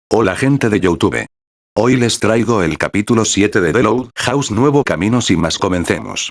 Hola gente de YouTube. Hoy les traigo el capítulo 7 de The Loud House Nuevo Caminos y más, comencemos.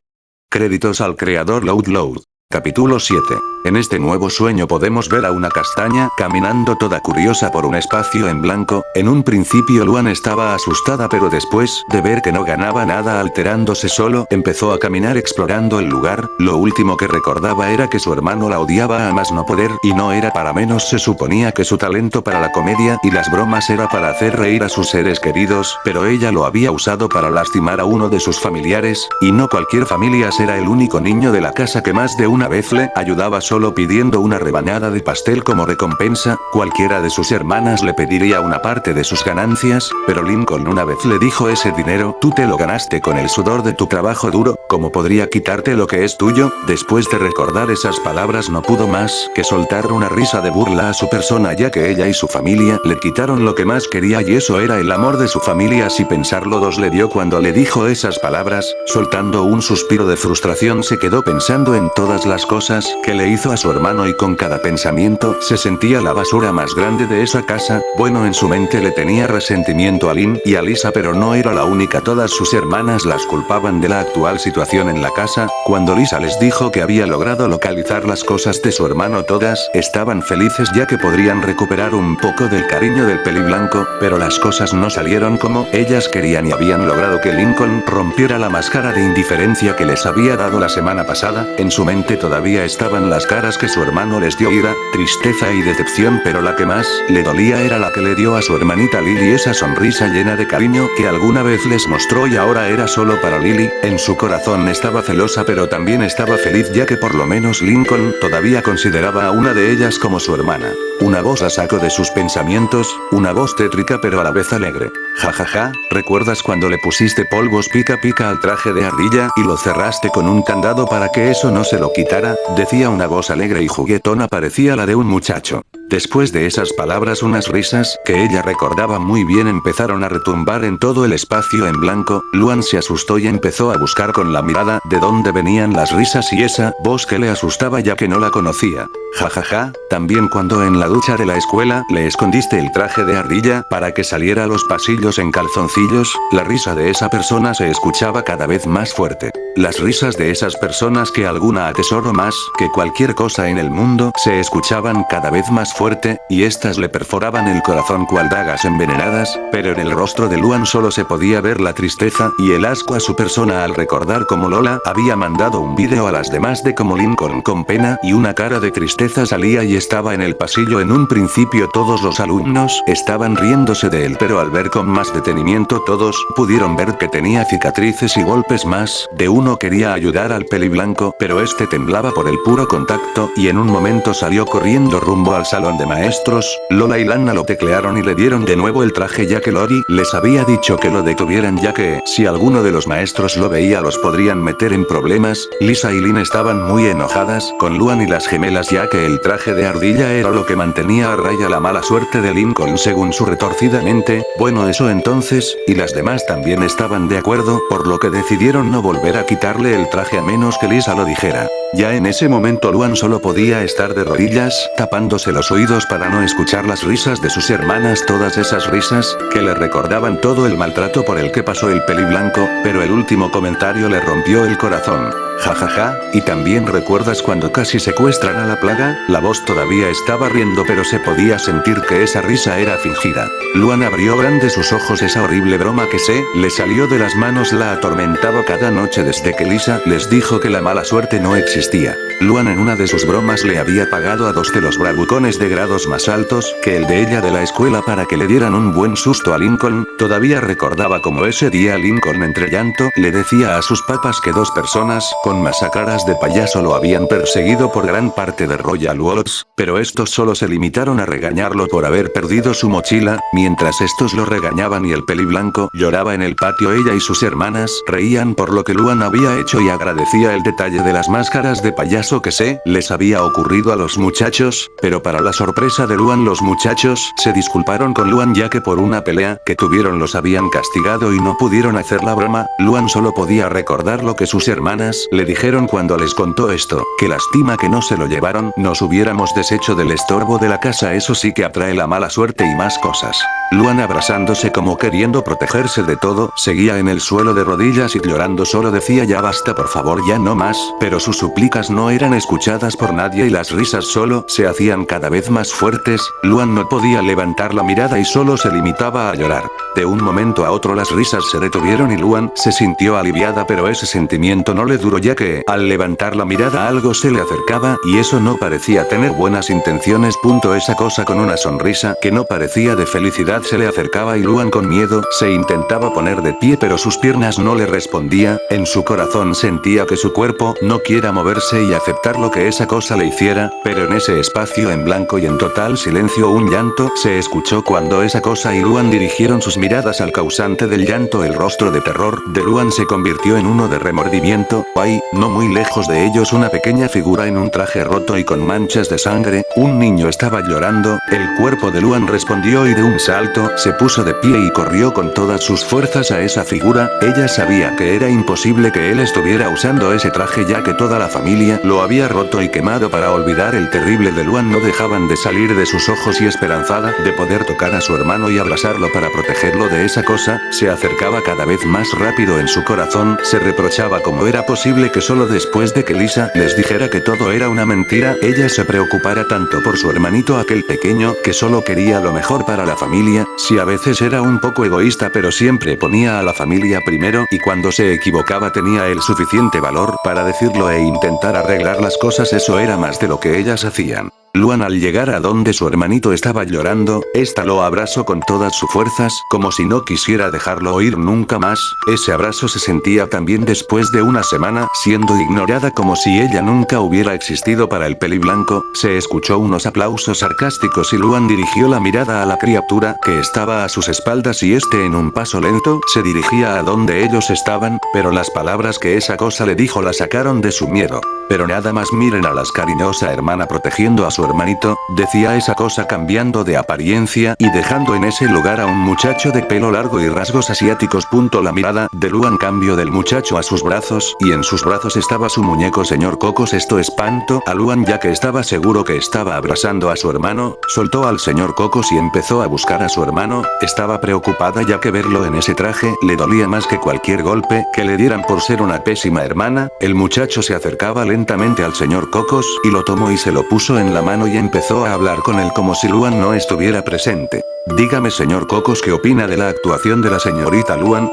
Créditos al creador Loud. Capítulo 7. En este nuevo sueño podemos ver a una castaña caminando toda curiosa por un espacio en blanco. En un principio Luan estaba asustada, pero después de ver que no ganaba nada alterándose solo, empezó a caminar explorando el lugar. Lo último que recordaba era que su hermano la odiaba a más no poder, y no era para menos. Se suponía que su talento para la comedia y las bromas era para hacer reír a sus seres queridos, pero ella lo había usado para lastimar a uno de sus familiares, y no cualquier familia. Era el único niño de la casa que más de una vez le ayudaba solo pidiendo una rebanada de pastel como recompensa. Cualquiera de sus hermanas le pediría una parte de sus ganancias, pero Lincoln una vez le dijo: ese dinero tú te lo ganaste con el sudor de tu trabajo duro, ¿cómo podría quitarte lo que es tuyo? Después de recordar esas palabras no pudo más que soltar una risa de burla a su persona, ya que ella y su familia le quitaron lo que más quería, y eso era el amor de su familia. Sin pensarlo dos le dio cuando le dijo esas palabras. Soltando un suspiro de frustración, se quedó pensando en todas las cosas que le hizo a su hermano, y con cada pensamiento se sentía la basura más grande de esa casa. Bueno, en su mente le tenía resentimiento a Lynn y a Lisa, pero no era la única. Todas sus hermanas las culpaban de la actual situación en la casa. Cuando Lisa les dijo que había logrado localizar las cosas de su hermano, todas estaban felices ya que podrían recuperar un poco del cariño del peliblanco, pero las cosas no salieron como ellas querían y habían logrado que Lincoln rompiera la máscara de indiferencia que les había dado la semana pasada. En su mente todavía estaban las caras que su hermano les dio: ira, tristeza y decepción, pero la que más le dolía era la que le dio a su hermanita Lily, esa sonrisa llena de cariño que alguna vez les mostró y ahora era solo para Lily. En su corazón estaba celosa, pero también estaba feliz, ya que por lo menos Lincoln todavía consideraba a una de ellas como su hermana. Una voz la sacó de sus pensamientos, una voz tétrica pero a la vez alegre. Jajaja, ¿recuerdas cuando le pusiste polvos pica pica al traje de ardilla y lo cerraste con un candado para que eso no se lo quitara? Decía una voz alegre y juguetona, parecía la de un muchacho. Después de esas palabras, unas risas que ella recordaba muy bien empezaron a retumbar en todo el espacio en blanco. Luan se asustó y empezó a buscar con la mirada de dónde venían las risas y esa voz que le asustaba, ya que no la conocía. Jajaja, también cuando en la ducha de la escuela le escondiste el traje de ardilla para que saliera a los pasillos en calzoncillos. La risa de esa persona se escuchaba cada vez más fuerte. Las risas de esas personas que alguna atesoro más que cualquier cosa en el mundo se escuchaban cada vez más fuerte, y estas le perforaban el corazón cual dagas envenenadas, pero en el rostro de Luan solo se podía ver la tristeza y el asco a su persona al recordar cómo Lola había mandado un vídeo a las demás de cómo Lincoln con pena y una cara de tristeza salía y estaba en el pasillo. En un principio todos los alumnos estaban riéndose de él, pero al ver con más detenimiento todos pudieron ver que tenía cicatrices y golpes. Más de uno quería ayudar al peliblanco, pero este temblaba por el puro contacto, y en un momento salió corriendo rumbo al salón de maestros. Lola y Lana lo teclearon y le dieron de nuevo el traje, ya que Lori les había dicho que lo detuvieran, ya que si alguno de los maestros lo veía los podrían meter en problemas. Lisa y Lynn estaban muy enojadas con Luan y las gemelas, ya que el traje de ardilla era lo que mantenía a raya la mala suerte de Lincoln según su retorcida mente. Bueno, eso entonces, y las demás también estaban de acuerdo, por lo que decidieron no volver a quitarle el traje a menos que Lisa lo dijera. Ya en ese momento Luan solo podía estar de rodillas, tapándose los oídos para no escuchar las risas de sus hermanas, todas esas risas que le recordaban todo el maltrato por el que pasó el peliblanco, pero el último comentario le rompió el corazón. Jajaja, ¿y también recuerdas cuando casi secuestran a la plaga? La voz todavía estaba riendo, pero se podía sentir que esa risa era fingida. Luan abrió grandes sus ojos. Esa horrible broma que se le salió de las manos la atormentaba cada noche desde que Lisa les dijo que la mala suerte no existía. Luan en una de sus bromas le había pagado a dos de los bravucones de grados más altos que el de ella de la escuela para que le dieran un buen susto a Lincoln. Todavía recordaba como ese día Lincoln entre llanto le decía a sus papás que dos personas con máscaras de payaso lo habían perseguido por gran parte de Royal Woods, pero estos solo se limitaron a regañarlo por haber perdido su mochila. Mientras estos lo regañaban y el peliblanco lloraba en el patio, ella y sus hermanas reían por lo que Luan había hecho y agradecía el detalle de las máscaras caras de payaso que se les había ocurrido a los muchachos, pero para la sorpresa de Luan los muchachos se disculparon con Luan ya que por una pelea que tuvieron los habían castigado y no pudieron hacer la broma. Luan solo podía recordar lo que sus hermanas le dijeron cuando les contó esto, que lástima que no se lo llevaron, nos hubiéramos deshecho del estorbo de la casa, eso sí que atrae la mala suerte y más cosas. Luan abrazándose como queriendo protegerse de todo, seguía en el suelo de rodillas y llorando solo decía ya basta por favor ya no más, pero sus súplicas no eran escuchadas por nadie y las risas solo se hacían cada vez más fuertes. Luan no podía levantar la mirada y solo se limitaba a llorar. De un momento a otro las risas se detuvieron y Luan se sintió aliviada, pero ese sentimiento no le duró ya que, al levantar la mirada algo se le acercaba y eso no parecía tener buenas intenciones. Esa cosa con una sonrisa que no parecía de felicidad se le acercaba y Luan con miedo se intentaba poner de pie pero sus piernas no le respondía, en su corazón sentía que su cuerpo no quiera moverse y aceptar lo que esa cosa le hiciera, pero en ese espacio en blanco y en total silencio un llanto se escuchó cuando esa cosa y Luan dirigieron sus miradas al causante del llanto. El rostro de terror de Luan se convirtió en uno de remordimiento. Ahí, no muy lejos de ellos una pequeña figura en un traje roto y con manchas de sangre, un niño estaba llorando, el cuerpo de Luan respondió y de un salto se puso de pie y corrió con todas sus fuerzas a esa figura. Ella sabía que era imposible que él estuviera usando ese traje ya que toda la familia lo había roto y quemado. Para olvidar el terrible de Luan no dejaban de salir de sus ojos y esperanzada de poder tocar a su hermano y abrazarlo para protegerlo de esa cosa, se acercaba cada vez más rápido. En su corazón se reprochaba cómo era posible que solo después de que Lisa les dijera que todo era una mentira, ella se preocupara tanto por su hermanito aquel pequeño que solo quería lo mejor para la familia. Si a veces era un poco egoísta pero siempre ponía a la familia primero y cuando se equivocaba tenía el suficiente valor para decirlo e intentar arreglar las cosas, eso era más de lo que ellas hacían. Luan al llegar a donde su hermanito estaba llorando, esta lo abrazó con todas sus fuerzas, como si no quisiera dejarlo oír nunca más. Ese abrazo se sentía también después de una semana, siendo ignorada como si ella nunca hubiera existido. Para el peliblanco, se escuchó unos aplausos sarcásticos y Luan dirigió la mirada a la criatura que estaba a sus espaldas y este en un paso lento se dirigía a donde ellos estaban, pero las palabras que esa cosa le dijo la sacaron de su miedo. Pero nada más miren a la cariñosa hermana protegiendo a su hermanito, decía esa cosa cambiando de apariencia y dejando en ese lugar a un muchacho de pelo largo y rasgos asiáticos. La mirada de Luan cambió del muchacho a sus brazos y en sus brazos estaba su muñeco señor Cocos. Esto espantó a Luan ya que estaba seguro que estaba abrazando a su hermano, soltó al señor Cocos y empezó a buscar a su hermano. Estaba preocupada ya que verlo en ese traje le dolía más que cualquier golpe que le dieran por ser una pésima hermana. El muchacho se acercaba lentamente al señor Cocos y lo tomó y se lo puso en la mano y empezó a hablar con él como si Luan no estuviera presente. Dígame señor Cocos, ¿qué opina de la actuación de la señorita Luan?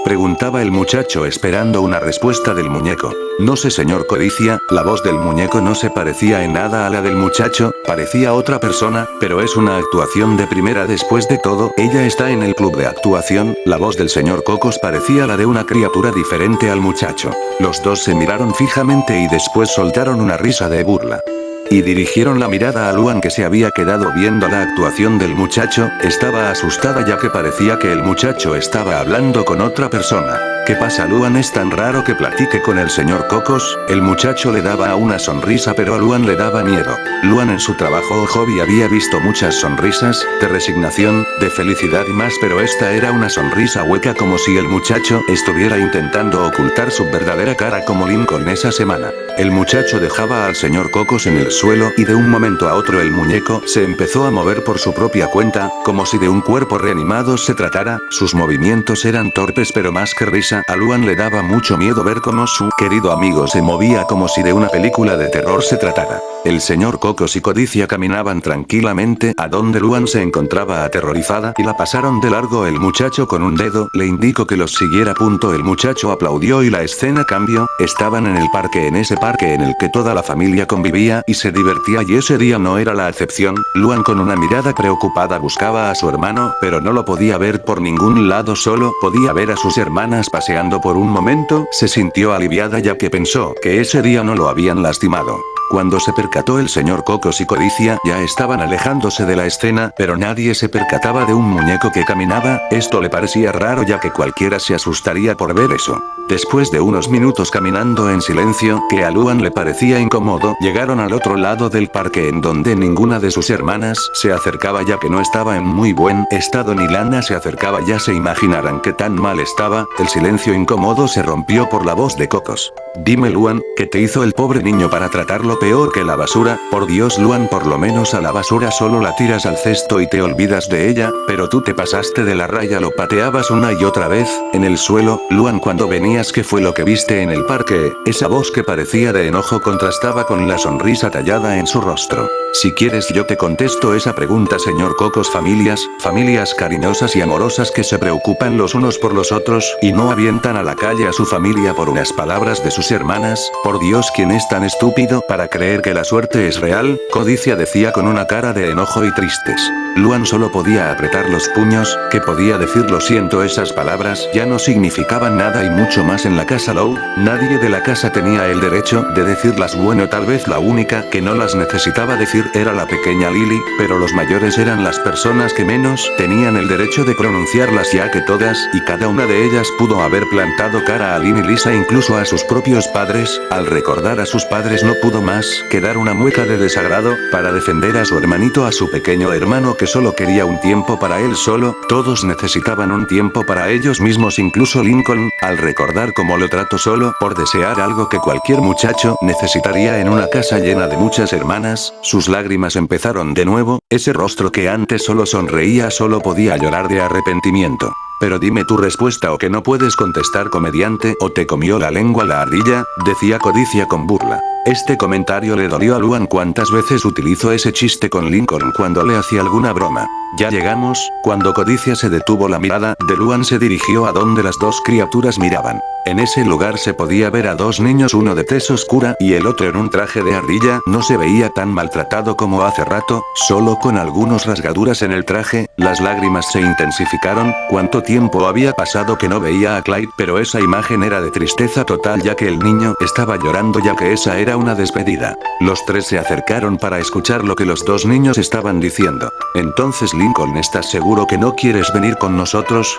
Preguntaba el muchacho esperando una respuesta del muñeco. No sé señor Codicia, la voz del muñeco no se parecía en nada a la del muchacho, parecía otra persona, pero es una actuación de primera. Después de todo, ella está en el club de actuación. La voz del señor Cocos parecía la de una criatura diferente al muchacho. Los dos se miraron fijamente y después soltaron una risa de burla. Y dirigieron la mirada a Luan que se había quedado viendo la actuación del muchacho. Estaba asustada ya que parecía que el muchacho estaba hablando con otra persona. ¿Qué pasa Luan? Es tan raro que platique con el señor Cocos. El muchacho le daba una sonrisa pero a Luan le daba miedo. Luan en su trabajo o hobby había visto muchas sonrisas, de resignación, de felicidad y más, pero esta era una sonrisa hueca como si el muchacho estuviera intentando ocultar su verdadera cara como Lincoln esa semana. El muchacho dejaba al señor Cocos en el suelo y de un momento a otro el muñeco se empezó a mover por su propia cuenta, como si de un cuerpo reanimado se tratara. Sus movimientos eran torpes pero más que risa, a Luan le daba mucho miedo ver cómo su querido amigo se movía como si de una película de terror se tratara. El señor Cocos y Codicia caminaban tranquilamente a donde Luan se encontraba aterrorizada y la pasaron de largo. El muchacho con un dedo le indicó que los siguiera. El muchacho aplaudió y la escena cambió. Estaban en el parque, en ese parque en el que toda la familia convivía y se divertía, y ese día no era la excepción. Luan con una mirada preocupada buscaba a su hermano, pero no lo podía ver por ningún lado, solo podía ver a sus hermanas paseando. Por un momento se sintió aliviada ya que pensó que ese día no lo habían lastimado. Cuando se percató el señor Cocos y Codicia ya estaban alejándose de la escena, pero nadie se percataba de un muñeco que caminaba, esto le parecía raro ya que cualquiera se asustaría por ver eso. Después de unos minutos caminando en silencio, que a Luan le parecía incómodo, llegaron al otro lado del parque en donde ninguna de sus hermanas se acercaba ya que no estaba en muy buen estado ni Lana se acercaba, ya se imaginarán qué tan mal estaba. El silencio incómodo se rompió por la voz de Cocos. Dime Luan, ¿qué te hizo el pobre niño para tratarlo peor que la basura? Por Dios Luan, por lo menos a la basura solo la tiras al cesto y te olvidas de ella, pero tú te pasaste de la raya, lo pateabas una y otra vez, en el suelo. Luan, cuando venías, ¿qué fue lo que viste en el parque? Esa voz que parecía de enojo contrastaba con la sonrisa tallada en su rostro. Si quieres yo te contesto esa pregunta señor Cocos. Familias cariñosas y amorosas que se preocupan los unos por los otros y no avientan a la calle a su familia por unas palabras de sus hermanas. Por Dios, ¿quién es tan estúpido para creer que la suerte es real? Codicia decía con una cara de enojo y tristes. Luan solo podía apretar los puños, que podía decir lo siento, esas palabras ya no significaban nada y mucho más en la casa Loud. Nadie de la casa tenía el derecho de decirlas, bueno, tal vez la única que no las necesitaba decir era la pequeña Lily, pero los mayores eran las personas que menos tenían el derecho de pronunciarlas, ya que todas y cada una de ellas pudo haber plantado cara a Lynn y Lisa, incluso a sus propios padres. Al recordar a sus padres no pudo más que dar una mueca de desagrado para defender a su hermanito, a su pequeño hermano que solo quería un tiempo para él solo. Todos necesitaban un tiempo para ellos mismos, incluso Lincoln, al recordar cómo lo trató solo por desear algo que cualquier muchacho necesitaría en una casa llena de muchas hermanas. Sus lágrimas empezaron de nuevo, ese rostro que antes solo sonreía solo podía llorar de arrepentimiento. Pero dime tu respuesta o que no puedes contestar, comediante, o te comió la lengua la ardilla, decía Codicia con burla. Este comentario le dolió a Luan. ¿Cuántas veces utilizó ese chiste con Lincoln cuando le hacía alguna broma? Ya llegamos. Cuando Codicia se detuvo, la mirada de Luan se dirigió a donde las dos criaturas miraban. En ese lugar se podía ver a dos niños, uno de tez oscura y el otro en un traje de ardilla. No se veía tan maltratado como hace rato, solo con algunas rasgaduras en el traje. Las lágrimas se intensificaron. ¿Cuánto tiempo había pasado que no veía a Clyde? Pero esa imagen era de tristeza total, ya que el niño estaba llorando, ya que esa era una despedida. Los tres se acercaron para escuchar lo que los dos niños estaban diciendo. Entonces Lincoln, ¿estás seguro que no quieres venir con nosotros?,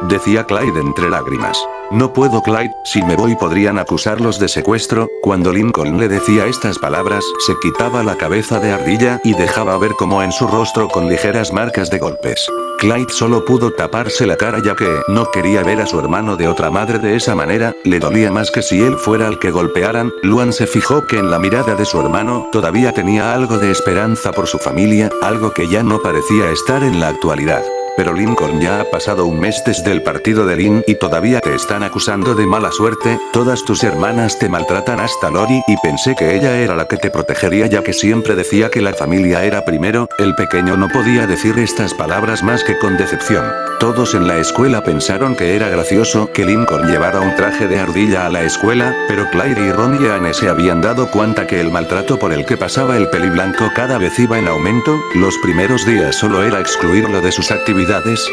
decía Clyde entre lágrimas. No puedo Clyde, si me voy podrían acusarlos de secuestro. Cuando Lincoln le decía estas palabras, se quitaba la cabeza de ardilla y dejaba ver como en su rostro con ligeras marcas de golpes. Clyde solo pudo taparse la cara ya que no quería ver a su hermano de otra madre de esa manera, le dolía más que si él fuera el que golpearan. Luan se fijó que en la mirada de su hermano todavía tenía algo de esperanza por su familia, algo que ya no parecía estar en la actualidad. Pero Lincoln, ya ha pasado un mes desde el partido de Lynn y todavía te están acusando de mala suerte. Todas tus hermanas te maltratan, hasta Lori, y pensé que ella era la que te protegería ya que siempre decía que la familia era primero. El pequeño no podía decir estas palabras más que con decepción. Todos en la escuela pensaron que era gracioso que Lincoln llevara un traje de ardilla a la escuela, pero Clyde y Ron y Anne se habían dado cuenta que el maltrato por el que pasaba el peliblanco cada vez iba en aumento. Los primeros días solo era excluirlo de sus actividades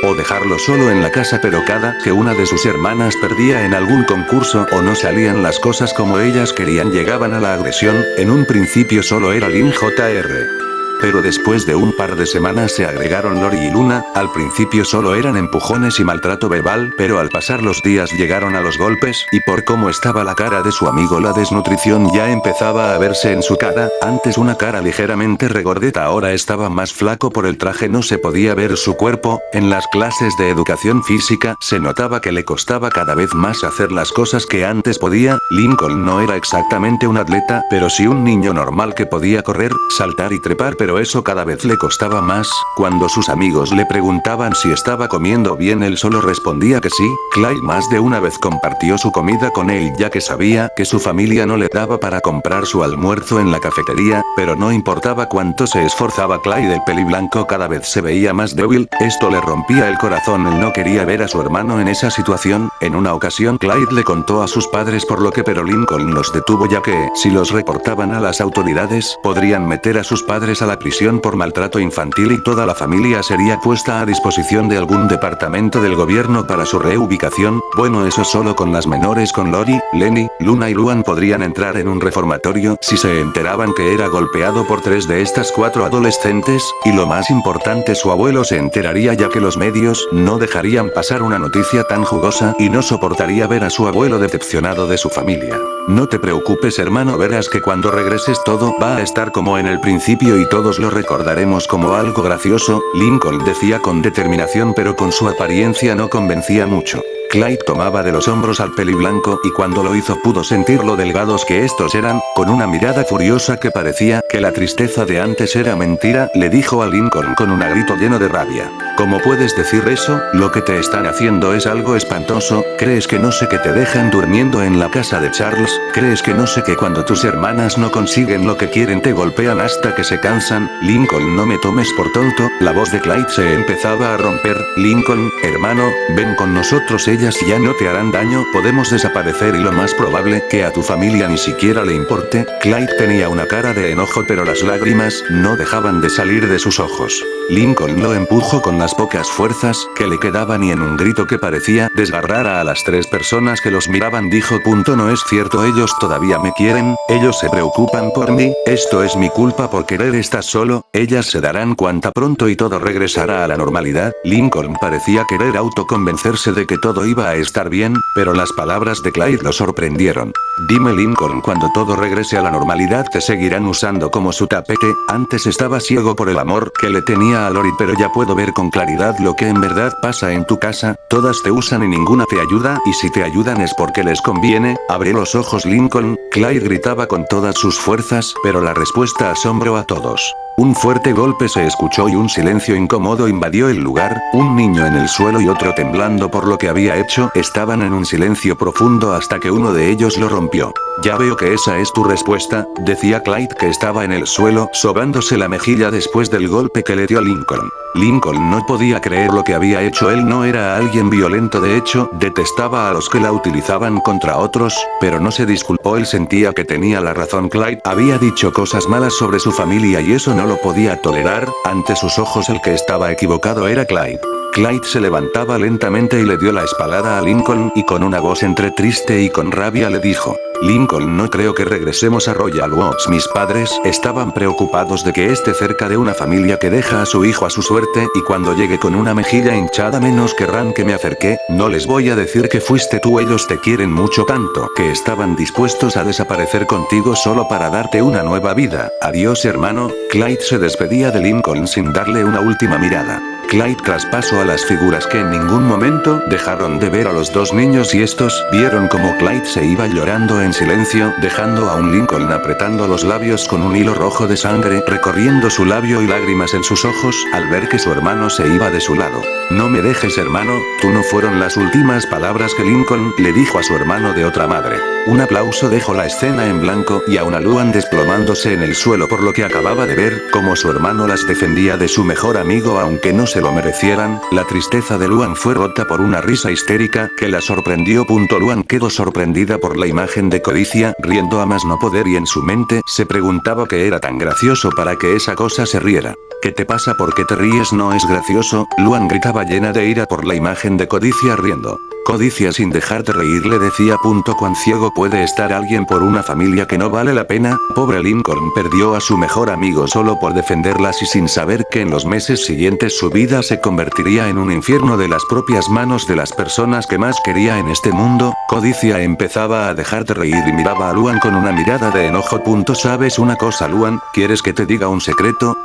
o dejarlo solo en la casa, pero cada que una de sus hermanas perdía en algún concurso o no salían las cosas como ellas querían, llegaban a la agresión. En un principio solo era Lynn Jr., pero después de un par de semanas se agregaron Lori y Luna. Al principio solo eran empujones y maltrato verbal, pero al pasar los días llegaron a los golpes, y por cómo estaba la cara de su amigo la desnutrición ya empezaba a verse en su cara. Antes una cara ligeramente regordeta, ahora estaba más flaco por el traje, no se podía ver su cuerpo. En las clases de educación física se notaba que le costaba cada vez más hacer las cosas que antes podía. Lincoln no era exactamente un atleta, pero sí un niño normal que podía correr, saltar y trepar, pero eso cada vez le costaba más. Cuando sus amigos le preguntaban si estaba comiendo bien, él solo respondía que sí. Clyde más de una vez compartió su comida con él ya que sabía que su familia no le daba para comprar su almuerzo en la cafetería, pero no importaba cuánto se esforzaba Clyde, el peliblanco cada vez se veía más débil. Esto le rompía el corazón, él no quería ver a su hermano en esa situación. En una ocasión Clyde le contó a sus padres por lo que, pero Lincoln los detuvo ya que si los reportaban a las autoridades podrían meter a sus padres a la la prisión por maltrato infantil y toda la familia sería puesta a disposición de algún departamento del gobierno para su reubicación. Bueno, eso solo con las menores. Con Lori, Lenny, Luna y Luan podrían entrar en un reformatorio si se enteraban que era golpeado por 3 de estas 4 adolescentes, y lo más importante, su abuelo se enteraría, ya que los medios no dejarían pasar una noticia tan jugosa y no soportaría ver a su abuelo decepcionado de su familia. No te preocupes, hermano, verás que cuando regreses todo va a estar como en el principio y todos lo recordaremos como algo gracioso, Lincoln decía con determinación, pero con su apariencia no convencía mucho. Clyde tomaba de los hombros al peliblanco y cuando lo hizo pudo sentir lo delgados que estos eran. Con una mirada furiosa que parecía que la tristeza de antes era mentira, le dijo a Lincoln con un grito lleno de rabia: ¿Cómo puedes decir eso? Lo que te están haciendo es algo espantoso. ¿Crees que no sé que te dejan durmiendo en la casa de Charles? ¿Crees que no sé que cuando tus hermanas no consiguen lo que quieren te golpean hasta que se cansan? Lincoln, no me tomes por tonto. La voz de Clyde se empezaba a romper. Lincoln, hermano, ven con nosotros, ellas ya no te harán daño, podemos desaparecer y lo más probable que a tu familia ni siquiera le importe. Clyde tenía una cara de enojo, pero las lágrimas no dejaban de salir de sus ojos. Lincoln lo empujó con las pocas fuerzas que le quedaban y en un grito que parecía desgarrar a las 3 personas que los miraban dijo: no es cierto, ellos todavía me quieren, ellos se preocupan por mí, esto es mi culpa por querer estar solo, ellas se darán cuenta pronto y todo regresará a la normalidad. Lincoln parecía querer autoconvencerse de que todo iba a estar bien, pero las palabras de Clyde lo sorprendieron. Dime, Lincoln, cuando todo regrese a la normalidad te seguirán usando como su tapete. Antes estaba ciego por el amor que le tenía a Lori, pero ya puedo ver con claridad lo que en verdad pasa en tu casa. Todas te usan y ninguna te ayuda, y si te ayudan es porque les conviene. Abre los ojos, Lincoln. Clyde gritaba con todas sus fuerzas, pero la respuesta asombró a todos. Un fuerte golpe se escuchó y un silencio incómodo invadió el lugar. Un niño en el suelo y otro temblando por lo que había hecho estaban en un silencio profundo hasta que uno de ellos lo rompió. Ya veo que esa es tu respuesta, decía Clyde, que estaba en el suelo sobándose la mejilla después del golpe que le dio Lincoln. Lincoln no podía creer lo que había hecho. Él no era alguien violento, de hecho, detestaba a los que la utilizaban contra otros, pero no se disculpó. Él sentía que tenía la razón. Clyde había dicho cosas malas sobre su familia y eso no lo podía tolerar. Ante sus ojos el que estaba equivocado era Clyde. Clyde se levantaba lentamente y le dio la espalda a Lincoln y con una voz entre triste y con rabia le dijo: Lincoln, no creo que regresemos a Royal Oaks. Mis padres estaban preocupados de que esté cerca de una familia que deja a su hijo a su suerte, y cuando llegue con una mejilla hinchada menos querrán que me acerque. No les voy a decir que fuiste tú, ellos te quieren mucho, tanto que estaban dispuestos a desaparecer contigo solo para darte una nueva vida. Adiós, hermano. Clyde se despedía de Lincoln sin darle una última mirada. Clyde traspasó a las figuras que en ningún momento dejaron de ver a los 2 niños y estos vieron como Clyde se iba llorando en silencio, dejando a un Lincoln apretando los labios con un hilo rojo de sangre recorriendo su labio y lágrimas en sus ojos al ver que su hermano se iba de su lado. No me dejes, hermano, tú no, fueron las últimas palabras que Lincoln le dijo a su hermano de otra madre. Un aplauso dejó la escena en blanco y a una Luan desplomándose en el suelo por lo que acababa de ver, como su hermano las defendía de su mejor amigo aunque no se lo merecieran. La tristeza de Luan fue rota por una risa histérica que la sorprendió. Luan quedó sorprendida por la imagen de Codicia riendo a más no poder y en su mente se preguntaba qué era tan gracioso para que esa cosa se riera. ¿Qué te pasa? ¿Por qué te ríes? No es gracioso, Luan gritaba llena de ira por la imagen de Codicia riendo. Codicia sin dejar de reír le decía: ¿Cuán ciego puede estar alguien por una familia que no vale la pena? Pobre Lincoln perdió a su mejor amigo solo por defenderlas y sin saber que en los meses siguientes su vida se convertiría en un infierno de las propias manos de las personas que más quería en este mundo. Codicia empezaba a dejar de reír y miraba a Luan con una mirada de enojo. ¿Sabes una cosa, Luan? ¿Quieres que te diga un secreto?,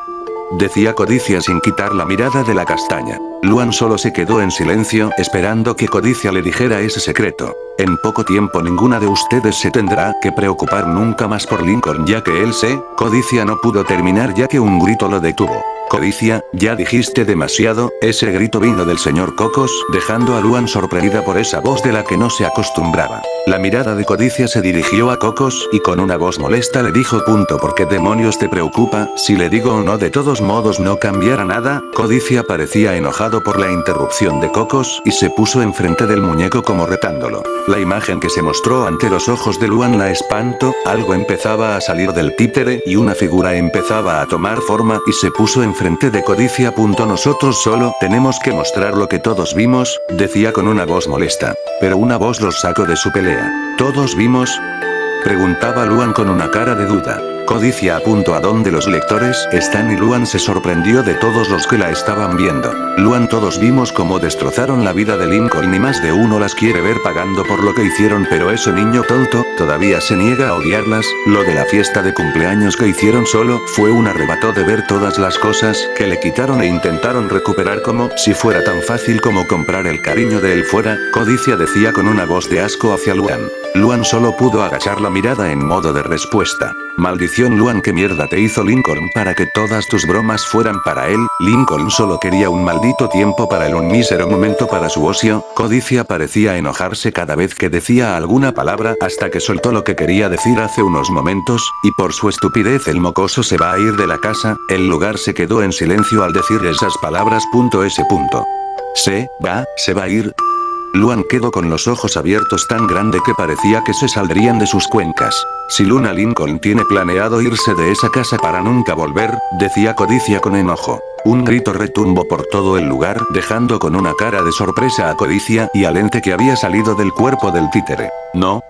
decía Codicia sin quitar la mirada de la castaña. Luan solo se quedó en silencio esperando que Codicia le dijera ese secreto. En poco tiempo ninguna de ustedes se tendrá que preocupar nunca más por Lincoln, ya que él se... Codicia no pudo terminar ya que un grito lo detuvo. Codicia, ya dijiste demasiado. Ese grito vino del señor Cocos, dejando a Luan sorprendida por esa voz de la que no se acostumbraba. La mirada de Codicia se dirigió a Cocos y con una voz molesta le dijo: ¿Por qué demonios te preocupa? Si le digo o no, de todos modos no cambiará nada. Codicia parecía enojada preocupado por la interrupción de Cocos y se puso enfrente del muñeco como retándolo. La imagen que se mostró ante los ojos de Luan la espantó, algo empezaba a salir del títere y una figura empezaba a tomar forma y se puso enfrente de Codicia. Nosotros solo tenemos que mostrar lo que todos vimos, decía con una voz molesta. Pero una voz los sacó de su pelea. ¿Todos vimos? Preguntaba Luan con una cara de duda. Codicia apuntó a donde los lectores están y Luan se sorprendió de todos los que la estaban viendo. Luan, todos vimos cómo destrozaron la vida de Lincoln y más de uno las quiere ver pagando por lo que hicieron, pero ese niño tonto todavía se niega a odiarlas. Lo de la fiesta de cumpleaños que hicieron solo fue un arrebato de ver todas las cosas que le quitaron e intentaron recuperar como si fuera tan fácil como comprar el cariño de él fuera. Codicia decía con una voz de asco hacia Luan. Luan solo pudo agachar la mirada en modo de respuesta. Maldición Luan, ¿qué mierda te hizo Lincoln para que todas tus bromas fueran para él? Lincoln solo quería un maldito tiempo para él, un mísero momento para su ocio. Codicia parecía enojarse cada vez que decía alguna palabra hasta que soltó lo que quería decir hace unos momentos, y por su estupidez el mocoso se va a ir de la casa. El lugar se quedó en silencio al decir esas palabras. Se va a ir. Luan quedó con los ojos abiertos tan grande que parecía que se saldrían de sus cuencas. Si Luna Lincoln tiene planeado irse de esa casa para nunca volver, decía Codicia con enojo. Un grito retumbó por todo el lugar, dejando con una cara de sorpresa a Codicia y al ente que había salido del cuerpo del títere. No,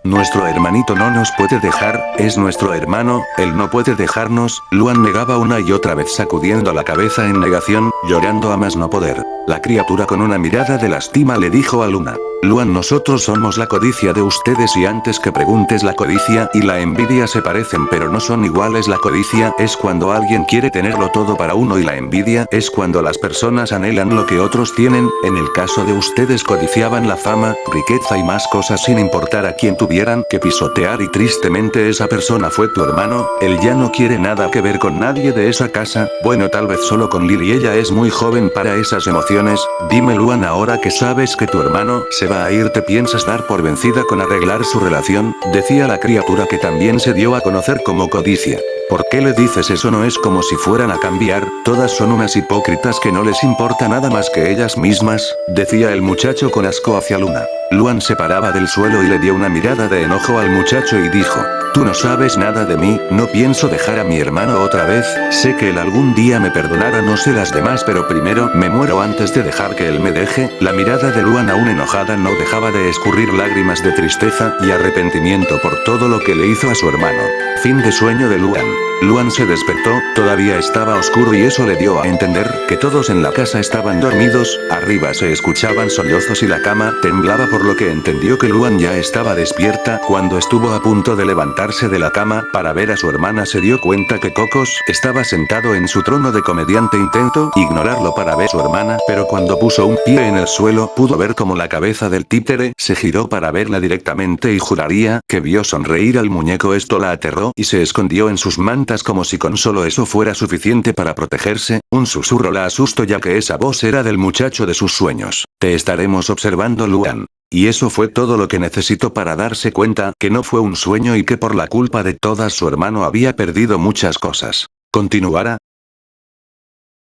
nuestro hermanito no nos puede dejar, es nuestro hermano, él no puede dejarnos. Luan negaba una y otra vez sacudiendo la cabeza en negación, llorando a más no poder. La criatura con una mirada de lástima le dijo a Luna. Luan, nosotros somos la codicia de ustedes y antes que preguntes, la codicia y la envidia se parecen pero no son iguales. La codicia es cuando alguien quiere tenerlo todo para uno y la envidia es cuando las personas anhelan lo que otros tienen. En el caso de ustedes codiciaban la fama, riqueza y más cosas sin importar a quién tuvieran que pisotear y tristemente esa persona fue tu hermano. Él ya no quiere nada que ver con nadie de esa casa, bueno tal vez solo con Lily, ella es muy joven para esas emociones. Dime Luan, ahora que sabes que tu hermano se va a ir, ¿te piensas dar por vencida con arreglar su relación? Decía la criatura que también se dio a conocer como Codicia. ¿Por qué le dices eso? No es como si fueran a cambiar, todas son unas hipócritas que no les importa nada más que ellas mismas, decía el muchacho con asco hacia Luna. Luan se paraba del suelo y le dio una mirada de enojo al muchacho y dijo. Tú no sabes nada de mí, no pienso dejar a mi hermano otra vez, sé que él algún día me perdonará, no sé las demás, pero primero me muero antes de dejar que él me deje. La mirada de Luan aún enojada no dejaba de escurrir lágrimas de tristeza y arrepentimiento por todo lo que le hizo a su hermano. Fin de sueño de Luan. Luan se despertó, todavía estaba oscuro y eso le dio a entender que todos en la casa estaban dormidos, arriba se escuchaban sollozos y la cama temblaba, por lo que entendió que Luan ya estaba despierta. Cuando estuvo a punto de levantarse de la cama para ver a su hermana se dio cuenta que Cocos estaba sentado en su trono de comediante. Intentó ignorarlo para ver a su hermana, pero cuando puso un pie en el suelo pudo ver como la cabeza del títere se giró para verla directamente y juraría que vio sonreír al muñeco. Esto la aterró y se escondió en sus mantas como si con solo eso fuera suficiente para protegerse. Un susurro la asustó ya que esa voz era del muchacho de sus sueños. Te estaremos observando, Luan. Y eso fue todo lo que necesitó para darse cuenta que no fue un sueño y que por la culpa de todas su hermano había perdido muchas cosas. Continuará.